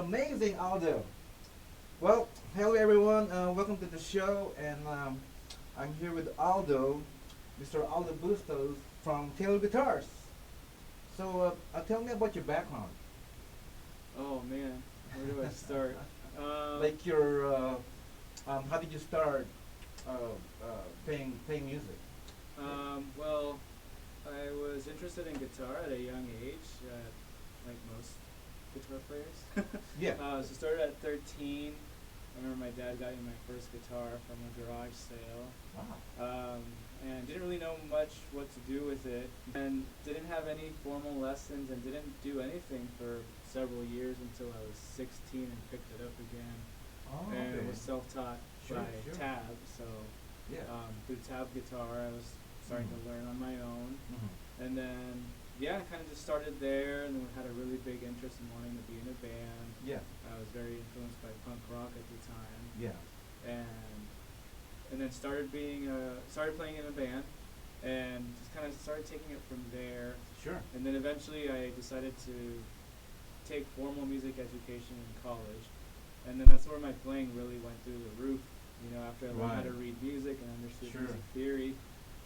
amazing, Aldo. Well, hello everyone. Welcome to the show, and I'm here with Aldo, Mr. Aldo Bustos from Taylor Guitars. So, tell me about your background, Oh man, where do I start? like how did you start playing music? Well, I was interested in guitar at a young age, like most guitar players. Yeah. So started at 13. I remember my dad got me my first guitar from a garage sale, Wow. and didn't really know much what to do with it, and didn't have any formal lessons, and didn't do anything for several years until I was 16 and picked it up again, Oh, and okay. was self-taught Sure, by sure. Tab. So Yeah. through tab guitar, I was starting Mhm. to learn on my own, Mhm. and then yeah, kind of just started there, and then had a really big interest in wanting to be in a band. Yeah. I was very influenced by punk rock at the time, Yeah. and then started playing in a band, and just kind of started taking it from there. Sure. And then eventually, I decided to take formal music education in college, and then that's where my playing really went through the roof. You know, after I learned how Right. to read music and understood Sure. music theory.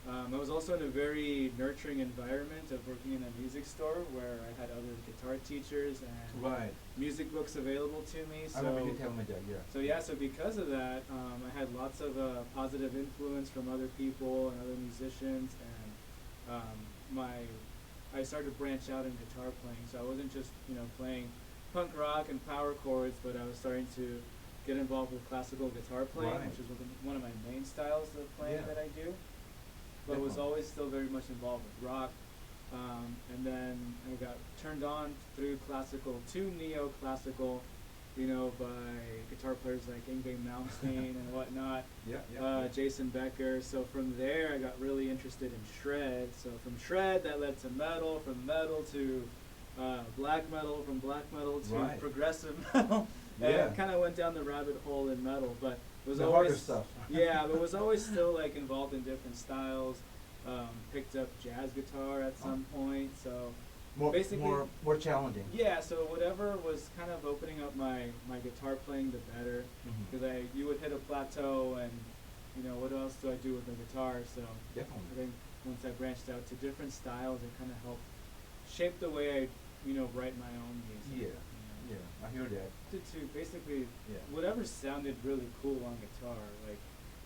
I was also in a very nurturing environment of working in a music store where I had other guitar teachers and Right. music books available to me. I remember you So, telling me that. Yeah. so because of that, I had lots of positive influence from other people and other musicians, and I started to branch out in guitar playing. So I wasn't just playing punk rock and power chords, but I was starting to get involved with classical guitar playing, Right. which is one of my main styles of playing Yeah. that I do. But was Definitely. always still very much involved with rock. And then I got turned on through classical to neoclassical, by guitar players like Yngwie Malmsteen and whatnot, Yeah. Yeah. Jason Becker. So from there, I got really interested in shred. So from shred, that led to metal. From metal to black metal. From black metal to Right. progressive metal. Yeah. And kind of went down the rabbit hole in metal, but was The always harder stuff. yeah, but was always still like involved in different styles. Picked up jazz guitar at some point, so More, basically more challenging. yeah. So whatever was kind of opening up my guitar playing, the better, Mhm. because you would hit a plateau, and what else do I do with the guitar? So I Definitely. think once I branched out to different styles, it kind of helped shape the way I write my own music. Yeah. Yeah. I hear that. To basically Yeah. whatever sounded really cool on guitar. Like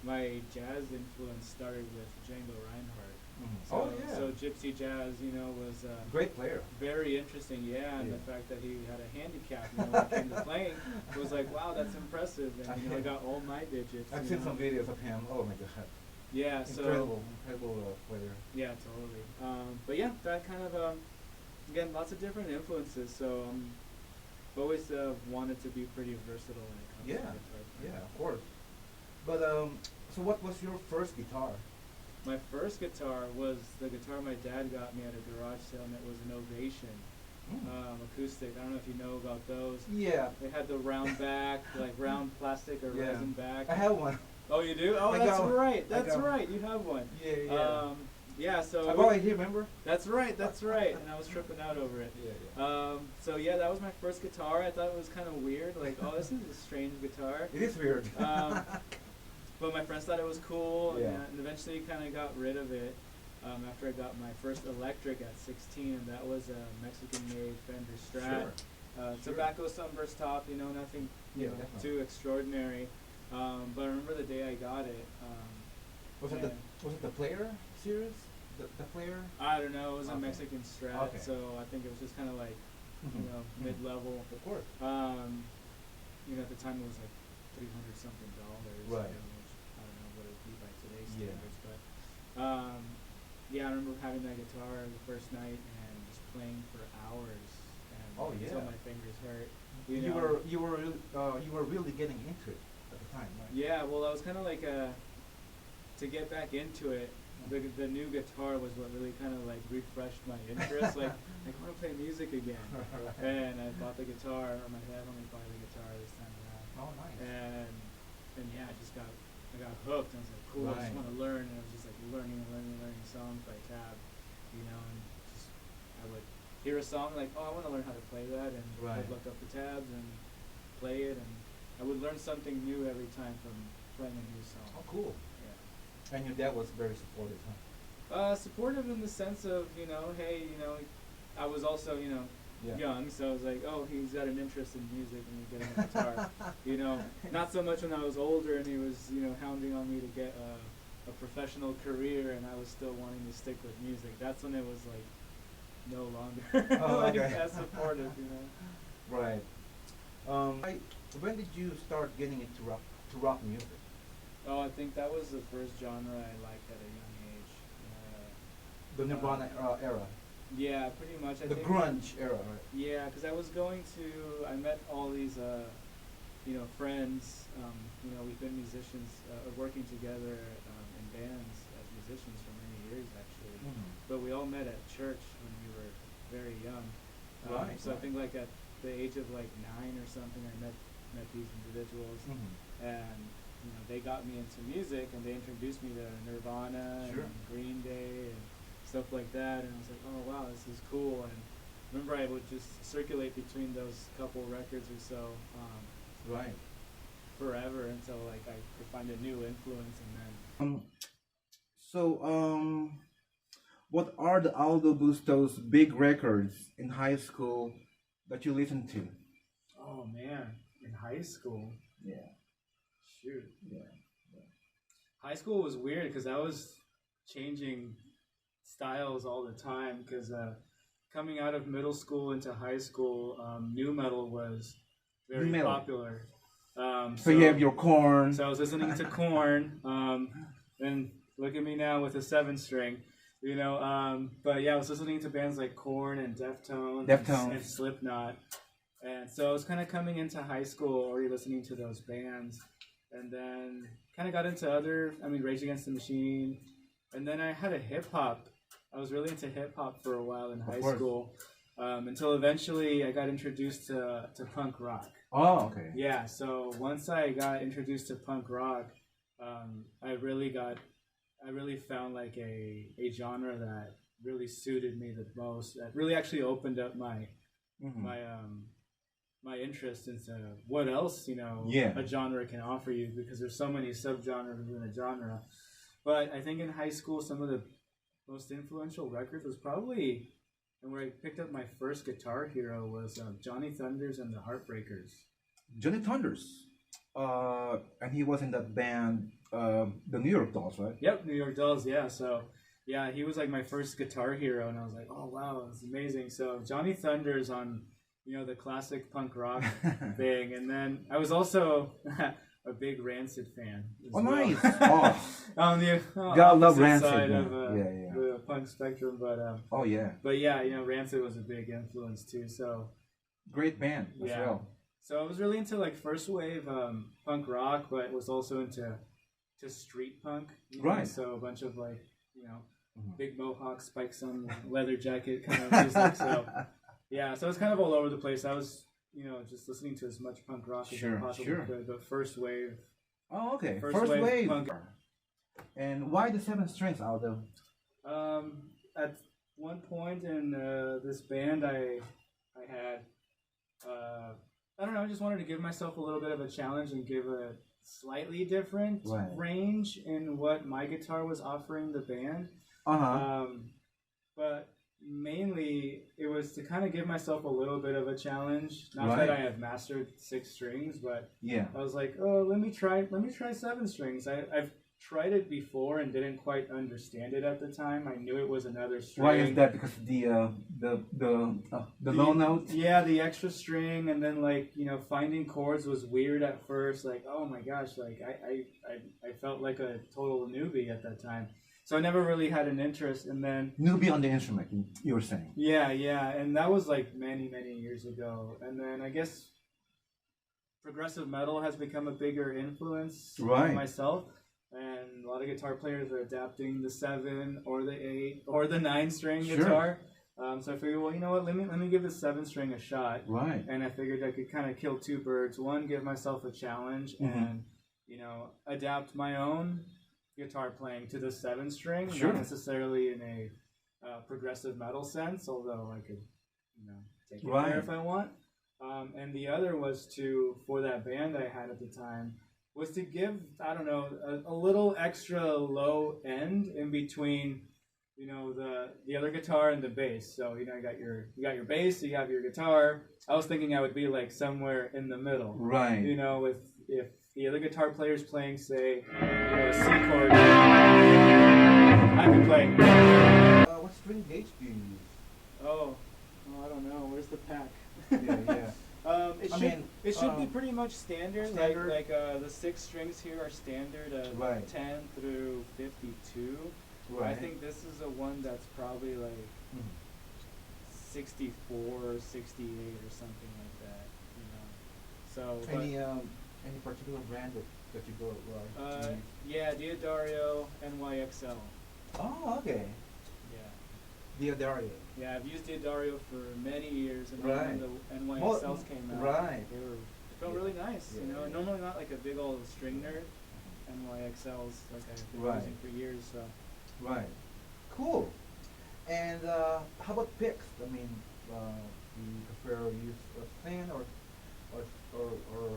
my jazz influence started with Django Reinhardt. Mhm. So, Oh yeah. so gypsy jazz, was Great player. very interesting. Yeah, and Yeah. the fact that he had a handicap, when it came to playing, was like, wow, that's impressive. And I got all my digits. I've you seen know. some videos of him. Oh my god. Yeah, so Incredible player. yeah, totally. But yeah, that kind of again, lots of different influences. So I've always wanted to be pretty versatile when it comes to Yeah. guitar playing. Yeah, of course. But so what was your first guitar? My first guitar was the guitar my dad got me at a garage sale, and it was an Ovation acoustic. I don't know if you know about those. Yeah. They had the round back, like round plastic or Yeah. resin back. I have one. Oh, you do? Oh, I that's got one. right. I That's got one. right. You have one. Yeah, yeah. Yeah. So I bought it here, remember? that's right. That's right. And I was tripping out over it. Yeah. So yeah, that was my first guitar. I thought it was kind of weird. Like, oh, this is a strange guitar. It is weird. But my friends thought it was cool, Yeah. and eventually kind of got rid of it after I got my first electric at 16, and that was a Mexican-made Fender Strat. Sure. Sure. Tobacco sunburst top, nothing Yeah, definitely. too extraordinary. But I remember the day I got it. Was it the player series? The player? I don't know. It was a Okay. Mexican Strat, Okay. so I think it was just kind of like Mhm. mid-level. Of course. At the time it was like $300-something. Right. Which I don't know what it would be by today's Yeah. standards, but yeah, I remember having that guitar the first night and just playing for hours, and Oh, until yeah. my fingers hurt. You were really getting into it at the time, right? Yeah, well, I was kind of like to get back into it. The new guitar was what really kind of like refreshed my interest. like I want to play music again, and I bought the guitar. Or my dad let me buy the guitar this time around. Oh, nice. And yeah, I got hooked. I was like, cool, I Right. just want to learn. And I was just like learning songs by tab, and just I would hear a song like, oh, I want to learn how to play that, and Right. I'd look up the tabs and play it, and I would learn something new every time from playing a new song. Oh, cool. Yeah. And your dad was very supportive, huh? Supportive in the sense of, hey, I was also, Yeah. young, so I was like, oh, he's got an interest in music and he's getting a guitar. Not so much when I was older and he was, hounding on me to get a professional career, and I was still wanting to stick with music. That's when it was like no longer Oh, okay. as supportive, Right. When did you start getting into rock music? Oh, I think that was the first genre I liked at a young age. The Nirvana era. Yeah, pretty much. The grunge era, right? Yeah, because I met all these, friends. We've been musicians, working together in bands as musicians for many years, actually. Mm-hmm. But we all met at church when we were very young. Right. So I think like at the age of like 9 or something, I met these individuals, Mm-hmm. and they got me into music, and they introduced me to Nirvana Sure. and Green Day and stuff like that, and I was like, oh wow, this is cool. And remember, I would just circulate between those couple records or so, Right. forever until like I could find a new influence, and then What are the Aldo Bustos big records in high school that you listened to? oh man, in high school, Yeah. shoot, Yeah. high school was weird because I was changing styles all the time, because coming out of middle school into high school, nu metal was very Nu metal. popular. So you have your corn. So I was listening to Korn, and look at me now with a 7-string, But yeah, I was listening to bands like Korn and Deftones. And Slipknot, and so I was kind of coming into high school already listening to those bands, and then kind of got into Rage Against the Machine, and then I had a hip hop. I was really into hip hop for a while in high school, until eventually I got introduced to punk rock. Oh, okay. Yeah, so once I got introduced to punk rock, I really found like a genre that really suited me the most. That really actually opened up my my interest into what else a genre can offer you, because there's so many subgenres within a genre. But I think in high school, some of the most influential records was probably, and where I picked up my first guitar hero was Johnny Thunders and the Heartbreakers. Johnny Thunders. And he was in that band, the New York Dolls, right? Yep, New York Dolls, yeah. So, yeah, he was like my first guitar hero, and I was like, oh, wow, it's amazing. So, Johnny Thunders on, the classic punk rock thing. And then I was also a big Rancid fan. Oh, well. nice. Oh. On the God love Rancid. side of yeah. the punk spectrum. But, oh, yeah. But yeah, Rancid was a big influence too. So great band as well. So I was really into like first wave punk rock, but was also into street punk. Right. So a bunch of like big mohawk, spikes on leather jacket kind of music. So yeah, so it's kind of all over the place. I was just listening to as much punk rock as I possibly could. But first wave. Oh, okay. First wave punk. And why the 7 strings, Aldo? At one point in this band, I had. I don't know, I just wanted to give myself a little bit of a challenge and give a slightly different range in what my guitar was offering the band. But mainly, it was to kind of give myself a little bit of a challenge. Not that I have mastered 6 strings, but I was like, oh, let me try 7 strings. I've tried it before and didn't quite understand it at the time. I knew it was another string. Why is that? Because the low notes? Yeah, the extra string, and then like finding chords was weird at first. Like, oh my gosh, like I felt like a total newbie at that time. So I never really had an interest, and then newbie on the instrument, you were saying. Yeah, and that was like many years ago. And then I guess progressive metal has become a bigger influence on myself. And a lot of guitar players are adapting the 7 or the 8 or the 9-string guitar. So I figured, well, you know what? Let me give the 7-string a shot. Right. And I figured I could kind of kill 2 birds. One, give myself a challenge, and adapt my own guitar playing to the 7-string, not necessarily in a progressive metal sense, although I could take it there if I want. And the other was to for that band I had at the time was to give I don't know a little extra low end in between the other guitar and the bass. So you got your bass, you have your guitar. I was thinking I would be like somewhere in the middle, Right. with if the other guitar player's playing say a C chord, I could play. What string gauge do you use? I don't know. Where's the pack? Yeah. It should be pretty much standard. Standard? Like the 6 strings here are standard, Right. 10 through 52. Right. I think this is a one that's probably like 64, 68 or something like that. So Any particular brand that you go like? yeah, Diodario NYXL. Oh, okay. Yeah. Diodario. Yeah, I've used Diodario for many years, and Right. then when the NYXLs came out, Right. they felt really nice. Yeah. Normally not like a big old string nerd. NYXLs like I've been Right. using for years. So Right. Cool. And how about picks? I mean, do you prefer use thin or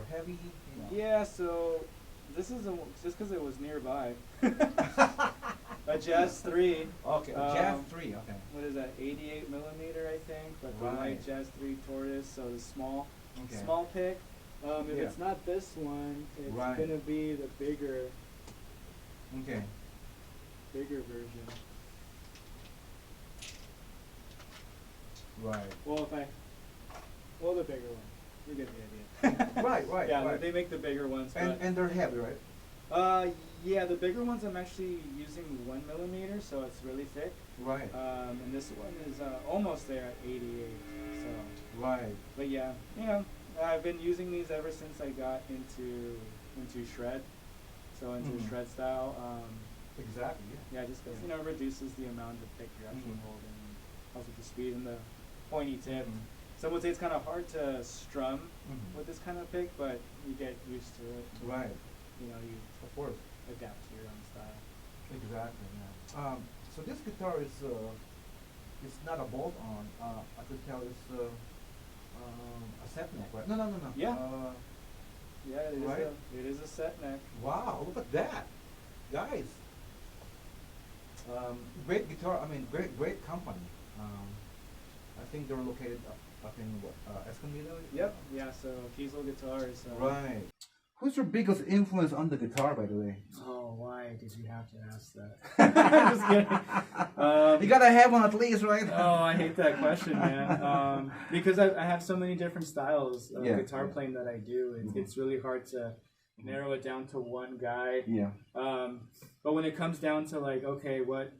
heavy? yeah, so this is just because it was nearby. A Jazz 3. Okay, Jazz 3. Okay. What is that? 88 millimeter, I think. But the Right. white Jazz 3 Tortoise, so the small Okay. pick. If Yeah. it's not this one, it's Right. gonna be the bigger Okay. version. Right. The bigger one. You get the idea. Right. Yeah, Right. they make the bigger ones. And they're heavy, right? Yeah, the bigger ones I'm actually using 1 millimeter, so it's really thick. Right. And this one is almost there at 88. So, Right. but yeah, I've been using these ever since I got into shred, so into Mhm. shred style. Exactly. Yeah. Yeah, just because it reduces the amount of pick you're actually Mhm. holding, and helps with the speed and the pointy tip. Mhm. Some would say it's kind of hard to strum Mhm. with this kind of pick, but you get used to it. Right. You Of course. adapt to your own style. Exactly. Yeah. So this guitar is it's not a bolt-on. I could tell it's a set neck, right? No. Yeah. Yeah, Right? It is a set neck. Wow, look at that, guys. Great guitar. I mean, great company. I think they're located up in what, Escondido. Yep. Yeah. So Kiesel Guitars. Right. Who's your biggest influence on the guitar, by the way? Oh, why did you have to ask that? I'm just kidding. You gotta have one at least, right? Oh, I hate that question, man. Because I have so many different styles of guitar playing that I do. It's really hard to narrow it down to one guy. Yeah. But when it comes down to like, okay, what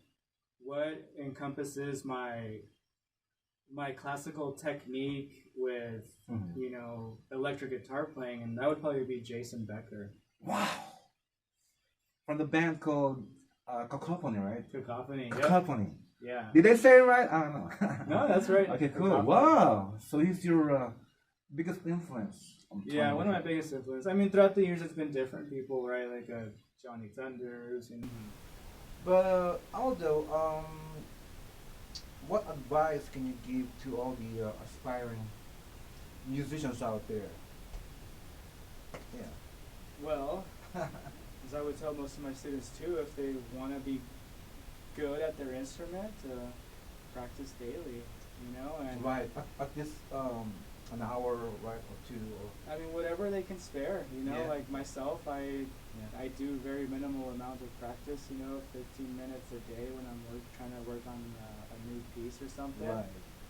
encompasses my classical technique with electric guitar playing, and that would probably be Jason Becker. Wow. From the band called Cacophony, right? Cacophony. Cacophony. Yeah. Did I say it right? I don't know. No, that's right. Okay, cool. Cacophony. Wow. So he's your biggest influence. Yeah, one of my biggest influences. I mean, throughout the years, it's been different people, right? Like Johnny Thunders. But Aldo, what advice can you give to all the aspiring musicians out there? Yeah. Well, as I would tell most of my students too, if they want to be good at their instrument, practice daily, and Right. At this an hour, right, or two, or I mean whatever they can spare, Yeah. like myself, I do very minimal amount of practice, 15 minutes a day when I'm trying to work on a new piece or something. right.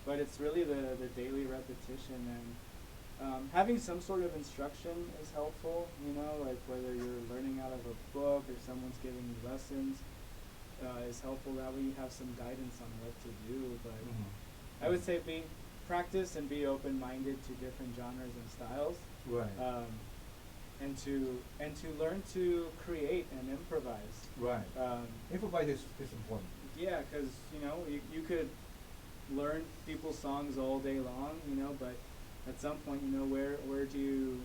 But it's really the daily repetition, and having some sort of instruction is helpful, like whether you're learning out of a book or someone's giving you lessons is helpful. That way you have some guidance on what to do. But I would say practice and be open-minded to different genres and styles, Right. and to learn to create and improvise. Right. Improvise is important. Yeah, because you could learn people's songs all day long, but at some point, where do you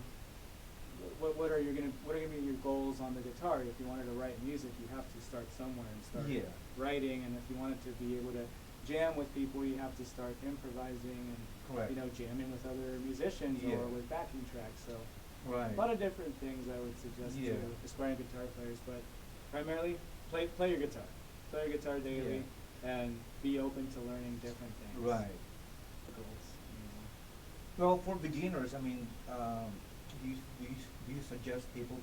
what are gonna be your goals on the guitar? If you wanted to write music, you have to start somewhere and start writing, and if you wanted to be able to jam with people, you have to start improvising and Right. jamming with other musicians Yeah. or with backing tracks. So Right. a lot of different things I would suggest Yeah. to aspiring guitar players, but primarily play your guitar. Play your guitar daily and be open to learning different things. Right. Goals, Well, for beginners, I mean, do you suggest people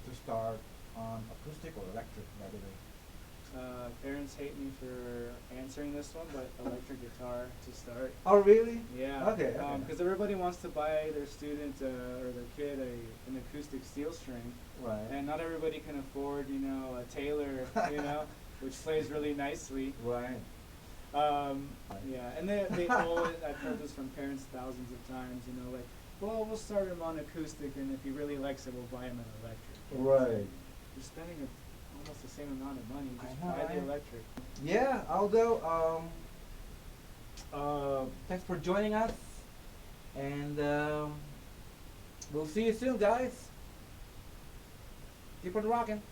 to start on acoustic or electric, by the way? Parents hate me for answering this one, but electric guitar to start. Oh, really? Yeah. Okay. Because everybody wants to buy their student or their kid an acoustic steel string, Right. and not everybody can afford, a Taylor, which plays really nicely. Right. Yeah, and they always, I've heard this from parents thousands of times, like, well, we'll start him on acoustic, and if he really likes it, we'll buy him an electric. And it's like, Right. you're spending almost the same amount of money, just I know, buy the right? electric. Yeah, Aldo. Thanks for joining us, and we'll see you soon, guys. Keep on rocking.